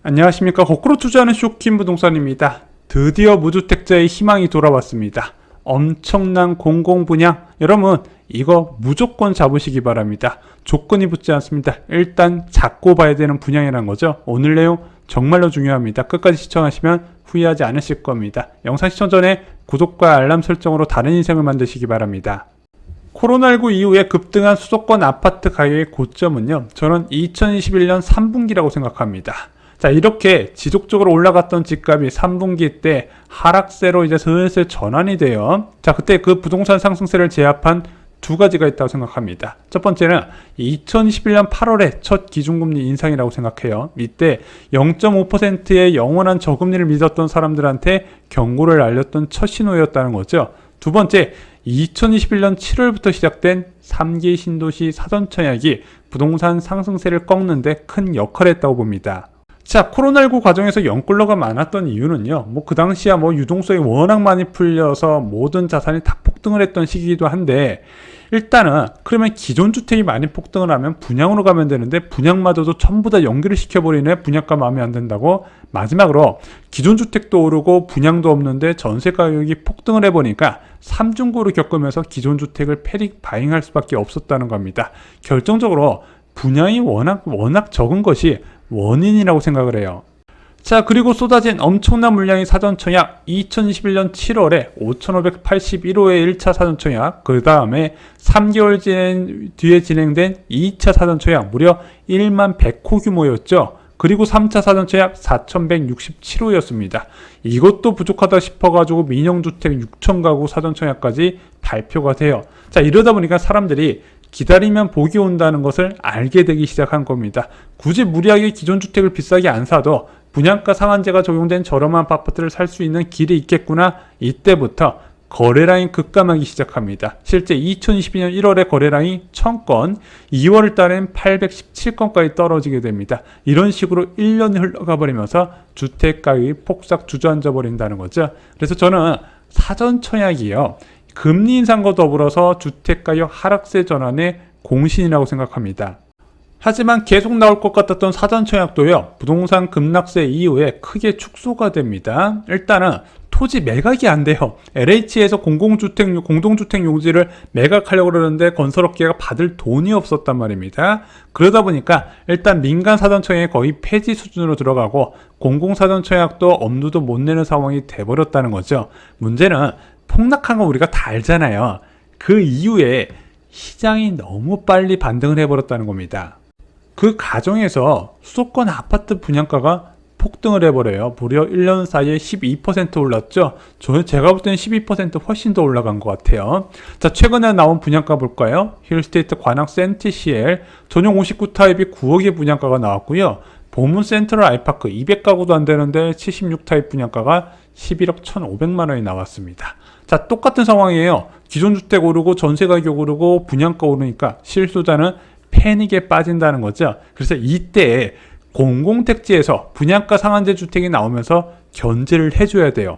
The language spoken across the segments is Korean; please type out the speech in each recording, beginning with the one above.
안녕하십니까. 거꾸로 투자하는 쇼킹 부동산입니다. 드디어 무주택자의 희망이 돌아왔습니다. 엄청난 공공분양, 여러분 이거 무조건 잡으시기 바랍니다. 조건이 붙지 않습니다. 일단 잡고 봐야 되는 분양이라는 거죠. 오늘 내용 정말로 중요합니다. 끝까지 시청하시면 후회하지 않으실 겁니다. 영상 시청 전에 구독과 알람 설정으로 다른 인생을 만드시기 바랍니다. 코로나19 이후에 급등한 수도권 아파트 가격의 고점은요, 저는 2021년 3분기라고 생각합니다. 자, 이렇게 지속적으로 올라갔던 집값이 3분기 때 하락세로 이제 슬슬 전환이 돼요. 자, 그때 그 부동산 상승세를 제압한 두 가지가 있다고 생각합니다. 첫 번째는 2021년 8월에 첫 기준금리 인상이라고 생각해요. 이때 0.5%의 영원한 저금리를 믿었던 사람들한테 경고를 알렸던 첫 신호였다는 거죠. 두 번째, 2021년 7월부터 시작된 3기 신도시 사전청약이 부동산 상승세를 꺾는데 큰 역할을 했다고 봅니다. 자, 코로나19 과정에서 연끌러가 많았던 이유는요, 그 당시야 유동성이 워낙 많이 풀려서 모든 자산이 다 폭등을 했던 시기이기도 한데, 일단은 그러면 기존 주택이 많이 폭등을 하면 분양으로 가면 되는데, 분양마저도 전부 다 연기를 시켜버리네. 분양가 마음에 안 든다고. 마지막으로 기존 주택도 오르고 분양도 없는데 전세 가격이 폭등을 해보니까 삼중고를 겪으면서 기존 주택을 패닉 바잉할 수밖에 없었다는 겁니다. 결정적으로 분양이 워낙 적은 것이 원인이라고 생각을 해요. 자, 그리고 쏟아진 엄청난 물량의 사전청약, 2021년 7월에 5,581호의 1차 사전청약, 그 다음에 3개월 뒤에 진행된 2차 사전청약 무려 1만 100호 규모였죠. 그리고 3차 사전청약 4,167호였습니다. 이것도 부족하다 싶어가지고 민영주택 6,000가구 사전청약까지 발표가 돼요. 자, 이러다 보니까 사람들이 기다리면 복이 온다는 것을 알게 되기 시작한 겁니다. 굳이 무리하게 기존 주택을 비싸게 안 사도 분양가 상한제가 적용된 저렴한 아파트를 살 수 있는 길이 있겠구나. 이때부터 거래량이 급감하기 시작합니다. 실제 2022년 1월에 거래량이 1000건, 2월 달엔 817건까지 떨어지게 됩니다. 이런 식으로 1년이 흘러가 버리면서 주택 가격이 폭삭 주저앉아 버린다는 거죠. 그래서 저는 사전청약이요, 금리 인상과 더불어서 주택가격 하락세 전환의 공신이라고 생각합니다. 하지만 계속 나올 것 같았던 사전청약도요, 부동산 급락세 이후에 크게 축소가 됩니다. 일단은 토지 매각이 안 돼요. LH에서 공동주택 용지를 매각하려고 그러는데 건설업계가 받을 돈이 없었단 말입니다. 그러다 보니까 일단 민간 사전청약이 거의 폐지 수준으로 들어가고 공공사전청약도 엄두도 못 내는 상황이 돼버렸다는 거죠. 문제는 폭락한 거 우리가 다 알잖아요. 그 이후에 시장이 너무 빨리 반등을 해버렸다는 겁니다. 그 과정에서 수도권 아파트 분양가가 폭등을 해버려요. 무려 1년 사이에 12% 올랐죠. 제가 볼 때는 12% 훨씬 더 올라간 것 같아요. 자, 최근에 나온 분양가 볼까요? 힐스테이트 관악 센티CL 전용 59 타입이 9억의 분양가가 나왔고요. 보문 센트럴 아이파크 200가구도 안 되는데 76 타입 분양가가 11억 1,500만 원이 나왔습니다. 자, 똑같은 상황이에요. 기존 주택 오르고 전세 가격 오르고 분양가 오르니까 실수자는 패닉에 빠진다는 거죠. 그래서 이때 공공택지에서 분양가 상한제 주택이 나오면서 견제를 해줘야 돼요.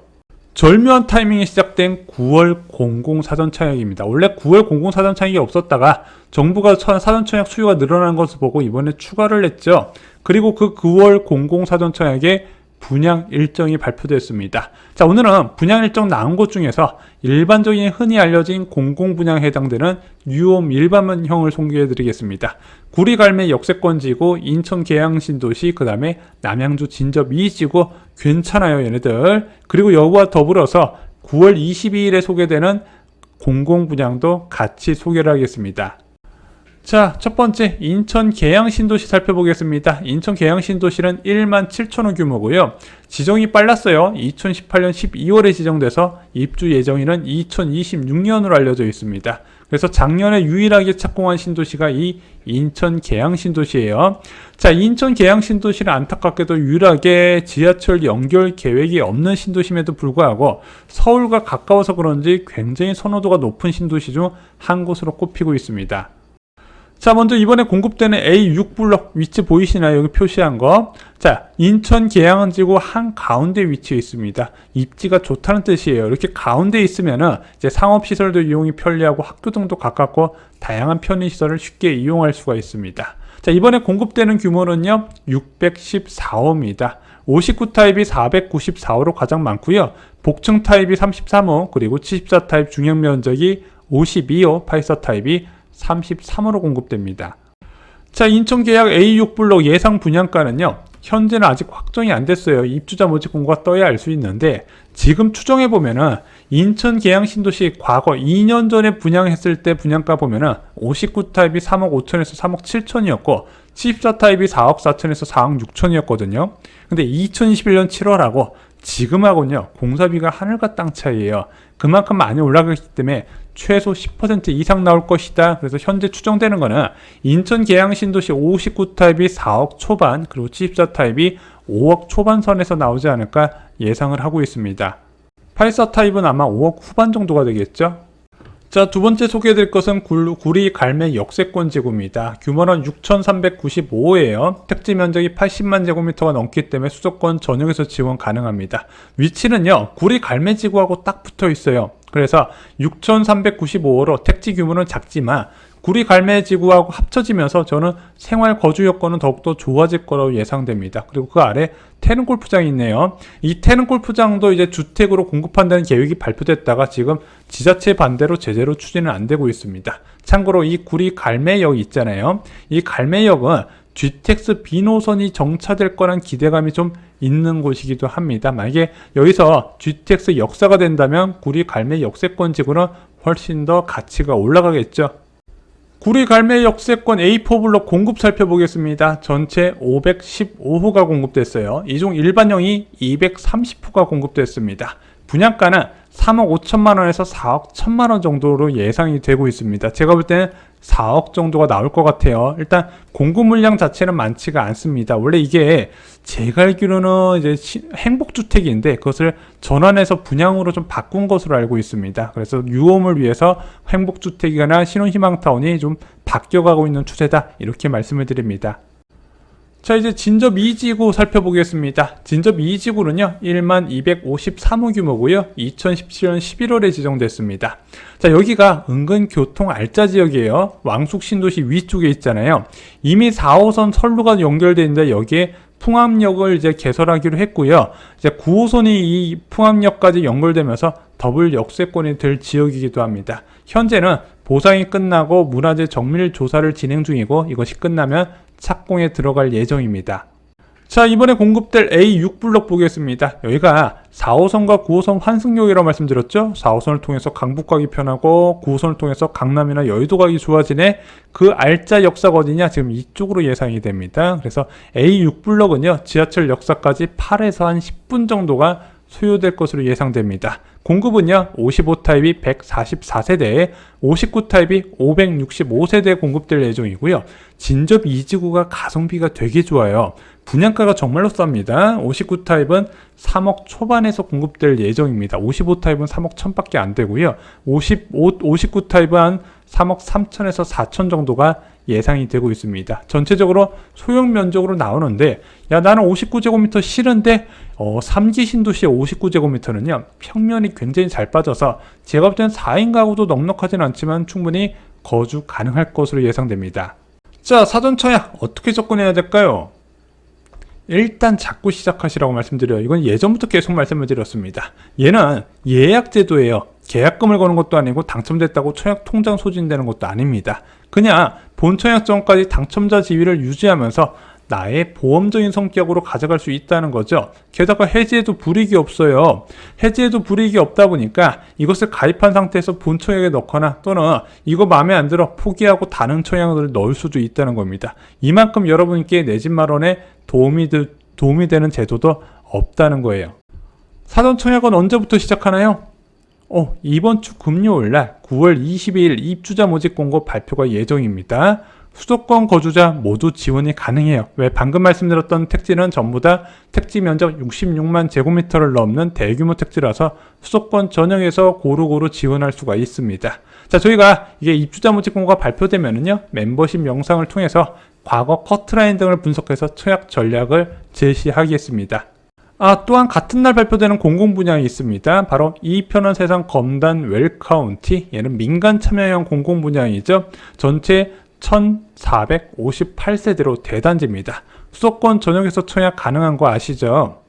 절묘한 타이밍에 시작된 9월 공공사전청약입니다. 원래 9월 공공사전청약이 없었다가 정부가 사전청약 수요가 늘어난 것을 보고 이번에 추가를 했죠. 그리고 그 9월 공공사전청약에 분양 일정이 발표됐습니다. 자, 오늘은 분양 일정 나온 것 중에서 일반적인 흔히 알려진 공공분양에 해당되는 유홈 일반형을 소개해 드리겠습니다. 구리 갈매 역세권지구, 인천 계양신도시, 그 다음에 남양주 진접 2지구 괜찮아요, 얘네들. 그리고 여기와 더불어서 9월 22일에 소개되는 공공분양도 같이 소개를 하겠습니다. 자, 첫 번째 인천 계양신도시 살펴보겠습니다. 인천 계양신도시는 1만 7천호 규모고요. 지정이 빨랐어요. 2018년 12월에 지정돼서 입주 예정일은 2026년으로 알려져 있습니다. 그래서 작년에 유일하게 착공한 신도시가 이 인천 계양신도시예요. 자, 인천 계양신도시는 안타깝게도 유일하게 지하철 연결 계획이 없는 신도시임에도 불구하고 서울과 가까워서 그런지 굉장히 선호도가 높은 신도시 중 한 곳으로 꼽히고 있습니다. 자, 먼저 이번에 공급되는 A6 블록 위치 보이시나요? 여기 표시한 거. 자, 인천 계양지구 한가운데 위치해 있습니다. 입지가 좋다는 뜻이에요. 이렇게 가운데 있으면은 이제 상업시설도 이용이 편리하고 학교 등도 가깝고 다양한 편의시설을 쉽게 이용할 수가 있습니다. 자, 이번에 공급되는 규모는요, 614호입니다. 59 타입이 494호로 가장 많고요. 복층 타입이 33호, 그리고 74 타입 중형 면적이 52호, 84 타입이 33호로 공급됩니다. 자, 인천 계약 A6 블록 예상 분양가는요, 현재는 아직 확정이 안 됐어요. 입주자 모집 공고가 떠야 알 수 있는데, 지금 추정해 보면은 인천 계양 신도시 과거 2년 전에 분양했을 때 분양가 보면은 59 타입이 3억 5천에서 3억 7천이었고 74 타입이 4억 4천에서 4억 6천이었거든요. 근데 2021년 7월하고 지금하고는요, 공사비가 하늘과 땅 차이예요. 그만큼 많이 올라가기 때문에 최소 10% 이상 나올 것이다. 그래서 현재 추정되는 거는 인천 계양 신도시 59 타입이 4억 초반, 그리고 74 타입이 5억 초반 선에서 나오지 않을까 예상을 하고 있습니다. 84 타입은 아마 5억 후반 정도가 되겠죠. 자, 두 번째 소개해드릴 것은 구리 갈매 역세권 지구입니다. 규모는 6,395호예요. 택지 면적이 80만 제곱미터가 넘기 때문에 수도권 전역에서 지원 가능합니다. 위치는요, 구리 갈매 지구하고 딱 붙어 있어요. 그래서 6,395호로 택지 규모는 작지만 구리 갈매 지구하고 합쳐지면서 저는 생활 거주 여건은 더욱더 좋아질 거라고 예상됩니다. 그리고 그 아래 태릉 골프장이 있네요. 이 태릉 골프장도 이제 주택으로 공급한다는 계획이 발표됐다가 지금 지자체 반대로 제대로 추진은 안 되고 있습니다. 참고로 이 구리 갈매역 있잖아요. 이 갈매역은 GTX B노선이 정차될 거란 기대감이 좀 있는 곳이기도 합니다. 만약에 여기서 GTX 역사가 된다면 구리 갈매 역세권 지구는 훨씬 더 가치가 올라가겠죠. 구리 갈매 역세권 A4 블록 공급 살펴보겠습니다. 전체 515호가 공급됐어요. 이 중 일반형이 230호가 공급됐습니다. 분양가는 3억 5천만 원에서 4억 1천만 원 정도로 예상이 되고 있습니다. 제가 볼 때는 4억 정도가 나올 것 같아요. 일단 공급 물량 자체는 많지가 않습니다. 원래 이게 제가 알기로는 이제 행복주택인데 그것을 전환해서 분양으로 좀 바꾼 것으로 알고 있습니다. 그래서 유홈을 위해서 행복주택이나 신혼희망타운이 좀 바뀌어가고 있는 추세다, 이렇게 말씀을 드립니다. 자, 이제 진접 2지구 살펴보겠습니다. 진접 2지구는요, 1만 253호 규모고요. 2017년 11월에 지정됐습니다. 자, 여기가 은근 교통 알짜 지역이에요. 왕숙 신도시 위쪽에 있잖아요. 이미 4호선 선로가 연결되어 있는데 여기에 풍암역을 이제 개설하기로 했고요. 이제 9호선이 이 풍암역까지 연결되면서 더블 역세권이 될 지역이기도 합니다. 현재는 보상이 끝나고 문화재 정밀 조사를 진행 중이고 이것이 끝나면 착공에 들어갈 예정입니다. 자, 이번에 공급될 A6 블록 보겠습니다. 여기가 4호선과 9호선 환승역이라고 말씀드렸죠. 4호선을 통해서 강북 가기 편하고 9호선을 통해서 강남이나 여의도 가기 좋아지네. 그 알짜 역사가 어디냐? 지금 이쪽으로 예상이 됩니다. 그래서 A6 블록은요, 지하철 역사까지 8에서 한 10분 정도가 소요될 것으로 예상됩니다. 공급은요, 55 타입이 144세대에 59 타입이 565세대에 공급될 예정이고요. 진접 2지구가 가성비가 되게 좋아요. 분양가가 정말로 쌉니다. 59 타입은 3억 초반에서 공급될 예정입니다. 55 타입은 3억 1천밖에 안 되고요. 59 타입은 한 3억 3천에서 4천 정도가 예상이 되고 있습니다. 전체적으로 소형 면적으로 나오는데, 야, 나는 59제곱미터 싫은데 3기 신도시의 59제곱미터는요 평면이 굉장히 잘 빠져서 제가 볼 때는 4인 가구도 넉넉하진 않지만 충분히 거주 가능할 것으로 예상됩니다. 자, 사전 청약 어떻게 접근해야 될까요? 일단 잡고 시작하시라고 말씀드려요. 이건 예전부터 계속 말씀을 드렸습니다. 얘는 예약 제도예요. 계약금을 거는 것도 아니고 당첨됐다고 청약 통장 소진되는 것도 아닙니다. 그냥 본 청약 전까지 당첨자 지위를 유지하면서 나의 보험적인 성격으로 가져갈 수 있다는 거죠. 게다가 해지에도 불이익이 없어요. 해지에도 불이익이 없다 보니까 이것을 가입한 상태에서 본 청약에 넣거나 또는 이거 마음에 안 들어 포기하고 다른 청약을 넣을 수도 있다는 겁니다. 이만큼 여러분께 내 집 마련에 도움이 되는 제도도 없다는 거예요. 사전 청약은 언제부터 시작하나요? 이번 주 금요일날 9월 22일 입주자 모집 공고 발표가 예정입니다. 수도권 거주자 모두 지원이 가능해요. 왜? 방금 말씀드렸던 택지는 전부 다 택지 면적 66만 제곱미터를 넘는 대규모 택지라서 수도권 전역에서 고루고루 지원할 수가 있습니다. 자, 저희가 이게 입주자 모집 공고가 발표되면은요, 멤버십 영상을 통해서 과거 커트라인 등을 분석해서 청약 전략을 제시하겠습니다. 또한 같은 날 발표되는 공공분양이 있습니다. 바로 이 편한 세상 검단 웰카운티, 얘는 민간 참여형 공공분양이죠. 전체 1458세대로 대단지입니다. 수도권 전역에서 청약 가능한 거 아시죠?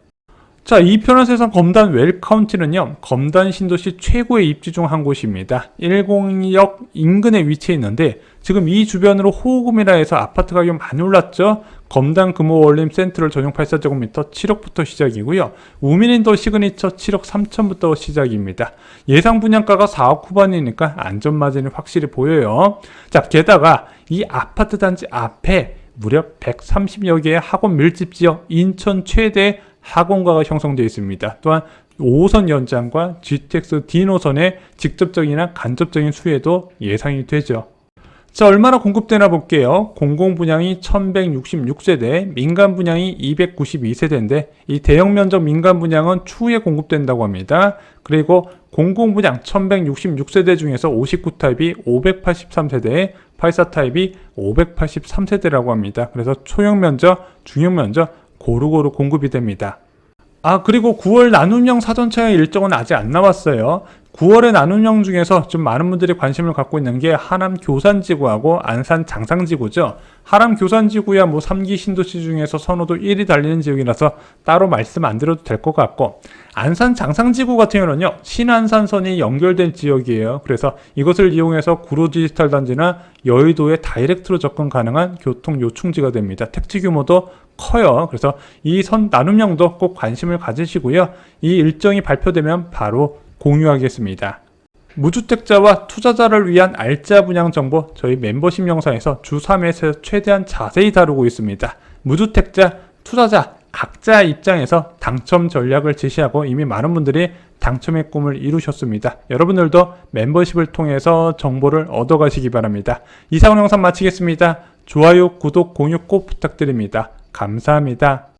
자, 이 편한 세상 검단 웰카운티는요, 검단 신도시 최고의 입지 중 한 곳입니다. 102역 인근에 위치해 있는데 지금 이 주변으로 호우금이라 해서 아파트 가격 많이 올랐죠. 검단 금호월림 센트럴 전용 84제곱미터 7억부터 시작이고요. 우민인도 시그니처 7억 3천부터 시작입니다. 예상 분양가가 4억 후반이니까 안전마진이 확실히 보여요. 자, 게다가 이 아파트 단지 앞에 무려 130여 개의 학원 밀집 지역, 인천 최대 학원가가 형성되어 있습니다. 또한 5호선 연장과 GTX D 노선의 직접적이나 간접적인 수혜도 예상이 되죠. 자, 얼마나 공급되나 볼게요. 공공분양이 1166세대, 민간분양이 292세대인데 이 대형면적 민간분양은 추후에 공급된다고 합니다. 그리고 공공분양 1166세대 중에서 59타입이 583세대, 84타입이 583세대라고 합니다. 그래서 초형면적, 중형면적 고루고루 공급이 됩니다. 그리고 9월 나눔형 사전청약 일정은 아직 안 나왔어요. 9월의 나눔형 중에서 좀 많은 분들이 관심을 갖고 있는 게 하남 교산지구하고 안산 장상지구죠. 하남 교산지구야 3기 신도시 중에서 선호도 1위 달리는 지역이라서 따로 말씀 안 드려도 될 것 같고, 안산 장상지구 같은 경우는요, 신안산선이 연결된 지역이에요. 그래서 이것을 이용해서 구로 디지털 단지나 여의도에 다이렉트로 접근 가능한 교통 요충지가 됩니다. 택지 규모도 커요. 그래서 이 선 나눔형도 꼭 관심을 가지시고요. 이 일정이 발표되면 바로 공유하겠습니다. 무주택자와 투자자를 위한 알짜 분양 정보, 저희 멤버십 영상에서 주 3회에서 최대한 자세히 다루고 있습니다. 무주택자, 투자자 각자 입장에서 당첨 전략을 제시하고 이미 많은 분들이 당첨의 꿈을 이루셨습니다. 여러분들도 멤버십을 통해서 정보를 얻어가시기 바랍니다. 이상 영상 마치겠습니다. 좋아요, 구독, 공유 꼭 부탁드립니다. 감사합니다.